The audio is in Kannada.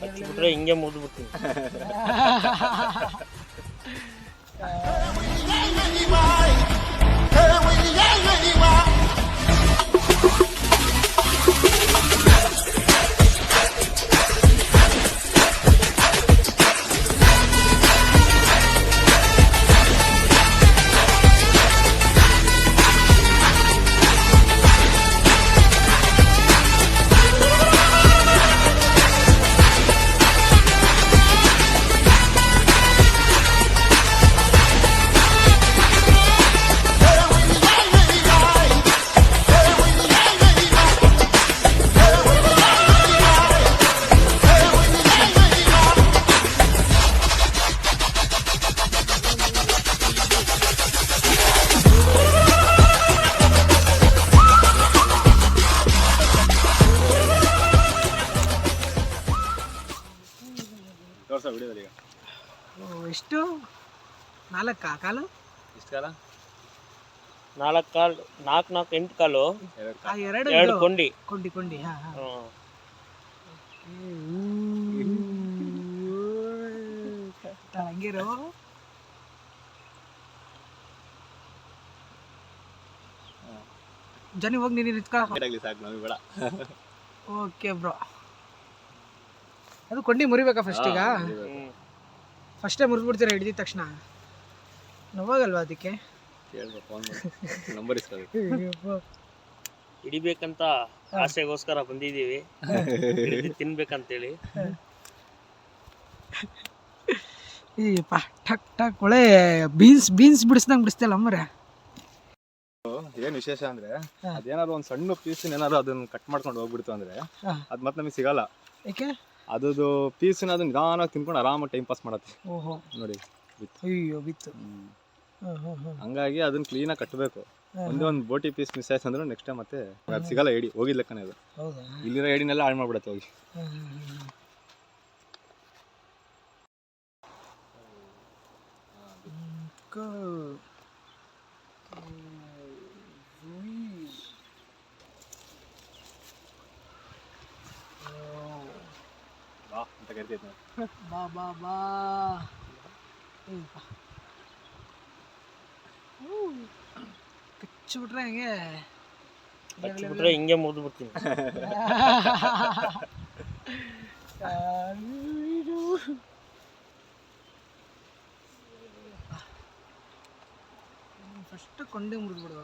ಹಚ್ಬಿಟ್ರೆ ಹಿಂಗೆ ಮುರಿದು ಬಿಡ್ತೀನಿ. ಎಷ್ಟು 4 ಕಾಲು ಎಷ್ಟು ಕಾಲ 4 ಕಾಲು 4 8 ಕಾಲು ಎರಡು ಕೊಂಡಿ ಕೊಂಡಿ ಹಂಗಿರೋ ಜನಿ ಹೋಗಿ ನೀನು ನಿಂತ್ಕೊ. ಸಾಕು ನಮಗೆ ಬೇಡ. ಓಕೆ ಬ್ರೋ, ಅದು ಕೊಂಡಿ ಮುರಿಬೇಕಾ ಫಸ್ಟ್? ಈಗ ಫಸ್ಟೇ ಮುರಿದ್ಬಿಡ್ತೀರಾ ಹಿಡಿದ ತಕ್ಷಣ? ನೋವಾಗಲ್ವಾ ಅದಕ್ಕೆ? ನಂಬರ್ ಹಿಡಿಬೇಕಂತ ಆಸೆಗೋಸ್ಕರ ಬಂದಿದ್ದೀವಿ, ತಿನ್ಬೇಕಂತೇಳಿ. ಈಪ್ಪ ಟಕ್ ಟಕ್ ಒಳ್ಳೆ ಬೀನ್ಸ್ ಬಿಡಿಸ್ದಂಗೆ ಬಿಡಿಸ್ತಲ್ಲ ಅಮ್ಮರೆ. ಏನ್ ವಿಶೇಷ ಅಂದ್ರೆ ಅದೇನಾದ್ರು ಒಂದ್ ಸಣ್ಣ ಪೀಸ್ ಏನಾದ್ರು ಅದನ್ನ ಕಟ್ ಮಾಡ್ಕೊಂಡು ಹೋಗ್ಬಿಡ್ತು ಅಂದ್ರೆ ಅದ್ ಮತ್ತೆ ನಮಗೆ ಸಿಗಲ್ಲ. ಏಕೆ? ಅದದು ಪೀಸ್ನ ಅದನ್ನ ನಿಧಾನವಾಗಿ ತಿನ್ಕೊಂಡು ಆರಾಮಾಗಿ ಟೈಮ್ ಪಾಸ್ ಮಾಡತ್ತೆ. ಓಹೋ, ನೋಡಿ ಅಯ್ಯೋ ಬಿತ್ತು. ಹಂಗಾಗಿ ಅದನ್ನ ಕ್ಲೀನಾಗಿ ಕಟ್ಟಬೇಕು. ಒಂದೊಂದು ಬೋಟಿ ಪೀಸ್ ಮಿಸ್ ಆಯ್ತು ಅಂದ್ರೆ ನೆಕ್ಸ್ಟ್ ಟೈಮ್ ಮತ್ತೆ ಅದು ಸಿಗಲ್ಲ. ಏಡಿ ಹೋಗಿದ್ ಲೆಕ್ಕನೇ ಅದು. ಇಲ್ಲಿರೋ ಏಡಿನೆಲ್ಲ ಹಾಳು ಮಾಡ್ಬಿಡತ್ತೆ ಹೋಗಿ. ಅಂತ ಕರಿತೈತೆ. ಬಾ ಬಾ ಬಾ ಕಚ್ಚಿಬಿಟ್ರೆ ಹಿಂಗೆ ಮುರಿದು ಬಿಡ್ತೀನಿ. ಫಸ್ಟ್ ಕೊಂಡೆ ಮುರಿದ್ಬಿಡುವ.